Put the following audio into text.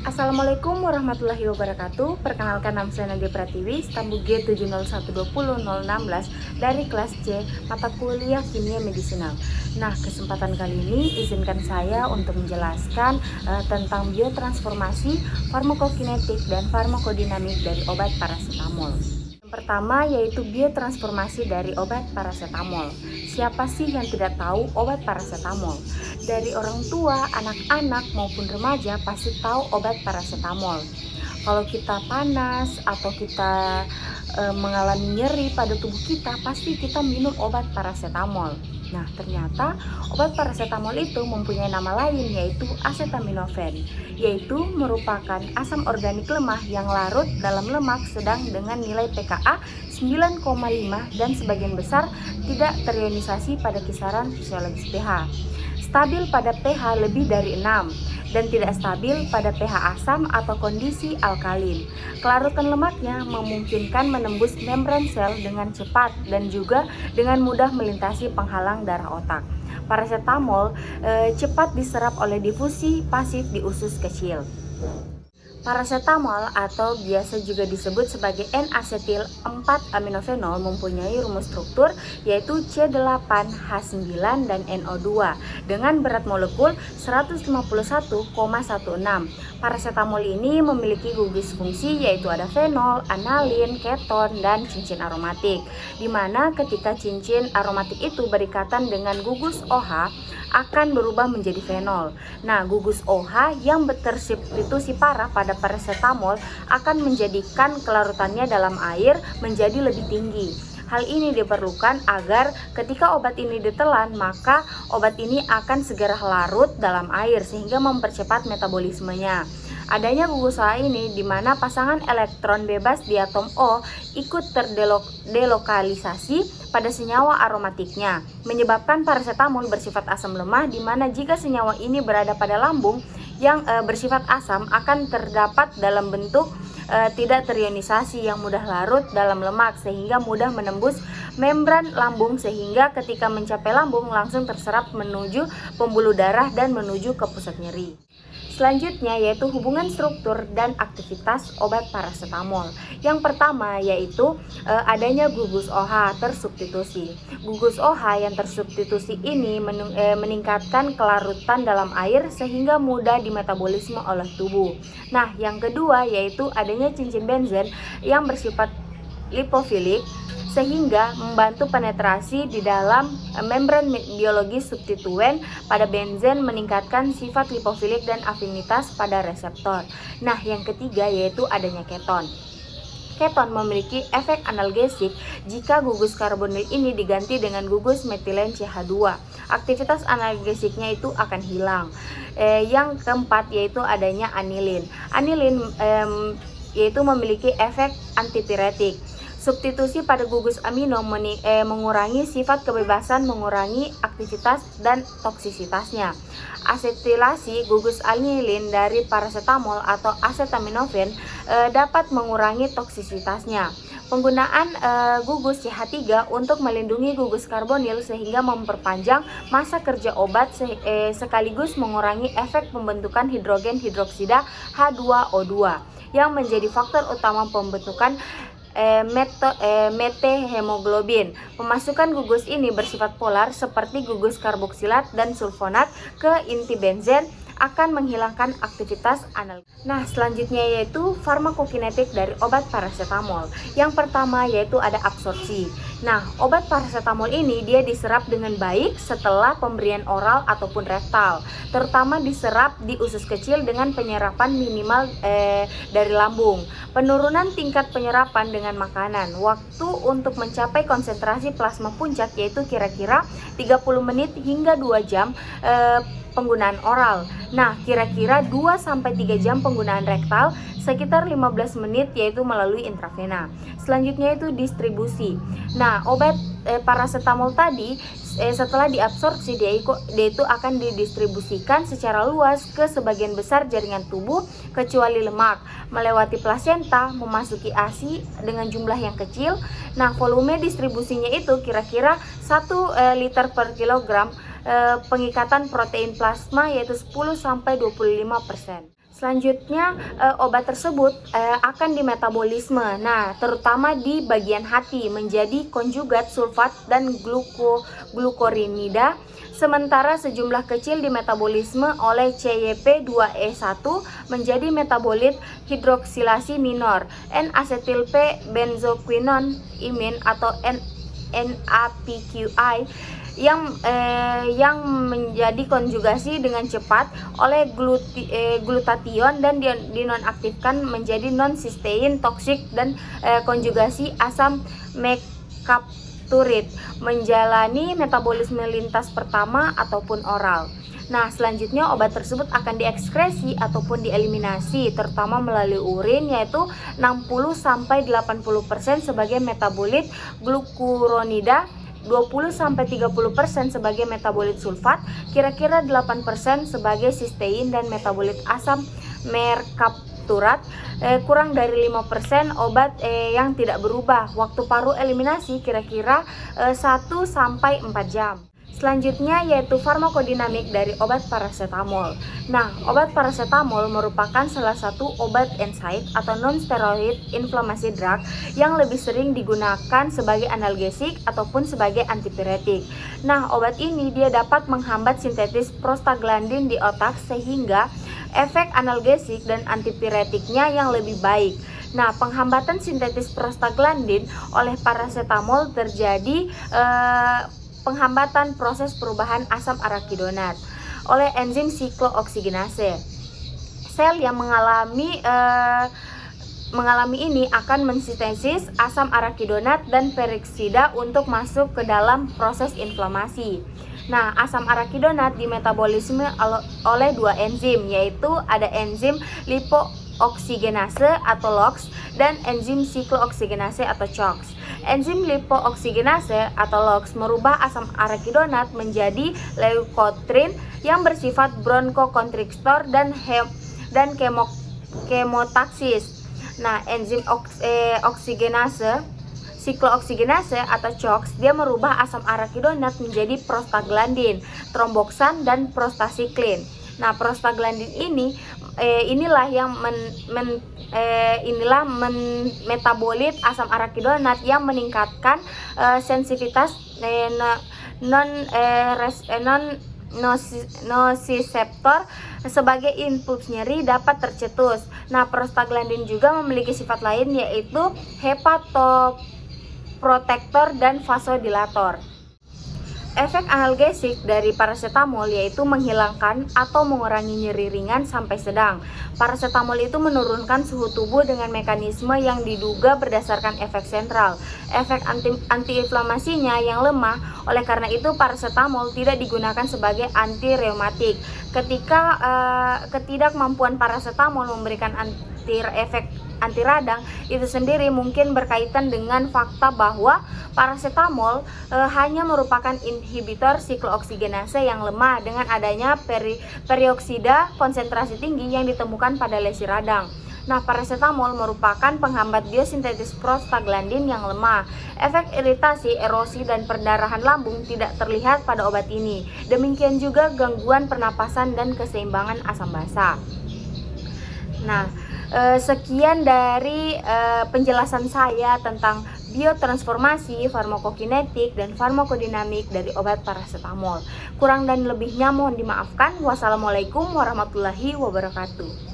Assalamualaikum warahmatullahi wabarakatuh. Perkenalkan, nama saya Nadia Pratiwi, stambu G70120-016 dari kelas C mata kuliah Kimia Medisinal. Nah, kesempatan kali ini izinkan saya untuk menjelaskan tentang biotransformasi, farmakokinetik, dan farmakodinamik dari obat parasetamol. Pertama yaitu biotransformasi dari obat parasetamol. Siapa sih yang tidak tahu obat parasetamol? Dari orang tua, anak-anak maupun remaja pasti tahu obat parasetamol. Kalau kita panas atau kita mengalami nyeri pada tubuh kita, pasti kita minum obat parasetamol. Nah, ternyata obat parasetamol itu mempunyai nama lain, yaitu acetaminophen, yaitu merupakan asam organik lemah yang larut dalam lemak sedang dengan nilai pKa 9,5 dan sebagian besar tidak terionisasi pada kisaran fisiologis pH. Stabil pada pH lebih dari 6 dan tidak stabil pada pH asam atau kondisi alkalin. Kelarutan lemaknya memungkinkan menembus membran sel dengan cepat dan juga dengan mudah melintasi penghalang darah otak. Parasetamol cepat diserap oleh difusi pasif di usus kecil. Parasetamol atau biasa juga disebut sebagai N-asetil 4-aminofenol mempunyai rumus struktur yaitu C8H9 dan NO2 dengan berat molekul 151,16. Parasetamol ini memiliki gugus fungsi yaitu ada fenol, analin, keton, dan cincin aromatik. Di mana ketika cincin aromatik itu berikatan dengan gugus OH akan berubah menjadi fenol. Nah, gugus OH yang tersubstitusi parah pada parasetamol akan menjadikan kelarutannya dalam air menjadi lebih tinggi. Hal ini diperlukan agar ketika obat ini ditelan, maka obat ini akan segera larut dalam air sehingga mempercepat metabolismenya. Adanya gugus OH ini di mana pasangan elektron bebas di atom O ikut terdelokalisasi pada senyawa aromatiknya, menyebabkan parasetamol bersifat asam lemah, di mana jika senyawa ini berada pada lambung yang bersifat asam akan terdapat dalam bentuk tidak terionisasi yang mudah larut dalam lemak sehingga mudah menembus membran lambung sehingga ketika mencapai lambung langsung terserap menuju pembuluh darah dan menuju ke pusat nyeri. Selanjutnya yaitu hubungan struktur dan aktivitas obat parasetamol. Yang pertama yaitu adanya gugus OH tersubstitusi. Gugus OH yang tersubstitusi ini meningkatkan kelarutan dalam air sehingga mudah dimetabolisme oleh tubuh. Nah, yang kedua yaitu adanya cincin benzen yang bersifat lipofilik sehingga membantu penetrasi di dalam membran biologis substituen pada benzen, meningkatkan sifat lipofilik dan afinitas pada reseptor. Nah, yang ketiga yaitu adanya keton. Keton memiliki efek analgesik jika gugus karbonil ini diganti dengan gugus metilen CH2. Aktivitas analgesiknya itu akan hilang. Yang keempat yaitu adanya anilin. Anilin yaitu memiliki efek antipiretik. Substitusi pada gugus amino mengurangi sifat kebebasan, mengurangi aktivitas dan toksisitasnya. Asetilasi gugus anilin dari parasetamol atau acetaminophen dapat mengurangi toksisitasnya. Penggunaan gugus CH3 untuk melindungi gugus karbonil sehingga memperpanjang masa kerja obat sekaligus mengurangi efek pembentukan hidrogen hidroksida H2O2 yang menjadi faktor utama pembentukan methemoglobin. Pemasukan gugus ini bersifat polar seperti gugus karboksilat dan sulfonat ke inti benzen akan menghilangkan aktivitas analgetik. Nah, selanjutnya yaitu farmakokinetik dari obat parasetamol. Yang pertama yaitu ada absorpsi. Nah, obat parasetamol ini dia diserap dengan baik setelah pemberian oral ataupun rektal, terutama diserap di usus kecil dengan penyerapan minimal dari lambung. Penurunan tingkat penyerapan dengan makanan. Waktu untuk mencapai konsentrasi plasma puncak yaitu kira-kira 30 menit hingga 2 jam penggunaan oral. Nah, kira-kira 2-3 jam penggunaan rektal, sekitar 15 menit yaitu melalui intravena. Selanjutnya itu distribusi. Nah, obat parasetamol tadi setelah diabsorpsi dia itu akan didistribusikan secara luas ke sebagian besar jaringan tubuh kecuali lemak, melewati plasenta, memasuki ASI dengan jumlah yang kecil. Nah, volume distribusinya itu kira-kira 1 liter per kilogram pengikatan protein plasma yaitu 10-25%. Selanjutnya, obat tersebut akan dimetabolisme, nah terutama di bagian hati menjadi konjugat sulfat dan glukorinida, sementara sejumlah kecil dimetabolisme oleh CYP2E1 menjadi metabolit hidroksilasi minor, N-asetil-P-benzoquinone imin atau NAPQI yang menjadi konjugasi dengan cepat oleh glutathione dan dinonaktifkan menjadi non-cysteine toksik dan konjugasi asam mecapturic menjalani metabolisme lintas pertama ataupun oral. Nah, selanjutnya obat tersebut akan diekskresi ataupun dieliminasi terutama melalui urin, yaitu 60-80% sebagai metabolit glukuronida, 20-30% sebagai metabolit sulfat, kira-kira 8% sebagai sistein dan metabolit asam merkapturat, kurang dari 5% obat yang tidak berubah. Waktu paruh eliminasi kira-kira 1-4 jam. Selanjutnya yaitu farmakodinamik dari obat paracetamol. Nah, obat paracetamol merupakan salah satu obat NSAID atau non-steroid inflammation drug yang lebih sering digunakan sebagai analgesik ataupun sebagai antipiretik. Nah, obat ini dia dapat menghambat sintesis prostaglandin di otak sehingga efek analgesik dan antipiretiknya yang lebih baik. Nah, penghambatan sintesis prostaglandin oleh paracetamol terjadi penghambatan proses perubahan asam arakidonat oleh enzim siklooksigenase. Sel yang mengalami ini akan mensintesis asam arakidonat dan peroksida untuk masuk ke dalam proses inflamasi. Nah, asam arakidonat dimetabolisme oleh dua enzim, yaitu ada enzim lipooksigenase atau LOX dan enzim siklooksigenase atau CHOX. Enzim lipooksigenase atau LOX merubah asam arakidonat menjadi leukotrin yang bersifat bronkokonstriktor dan kemotaksis. Nah, enzim siklooksigenase atau CHOX dia merubah asam arakidonat menjadi prostaglandin, tromboksan dan prostasiklin. Nah, prostaglandin inilah yang metabolit asam arakidonat yang meningkatkan sensitivitas nociceptor sebagai impuls nyeri dapat tercetus. Nah, prostaglandin juga memiliki sifat lain yaitu hepatoprotektor dan vasodilator. Efek analgesik dari paracetamol yaitu menghilangkan atau mengurangi nyeri ringan sampai sedang. Paracetamol itu menurunkan suhu tubuh dengan mekanisme yang diduga berdasarkan efek sentral. Efek antiinflamasinya yang lemah, oleh karena itu paracetamol tidak digunakan sebagai anti-reumatik. Ketika ketidakmampuan paracetamol memberikan efek anti radang itu sendiri mungkin berkaitan dengan fakta bahwa paracetamol hanya merupakan inhibitor siklooksigenase yang lemah dengan adanya perioksida konsentrasi tinggi yang ditemukan pada lesi radang. Nah, paracetamol merupakan penghambat biosintesis prostaglandin yang lemah. Efek iritasi, erosi, dan perdarahan lambung tidak terlihat pada obat ini. Demikian juga gangguan pernapasan dan keseimbangan asam basa. Nah, sekian dari penjelasan saya tentang biotransformasi, farmakokinetik, dan farmakodinamik dari obat paracetamol. Kurang dan lebihnya mohon dimaafkan. Wassalamualaikum warahmatullahi wabarakatuh.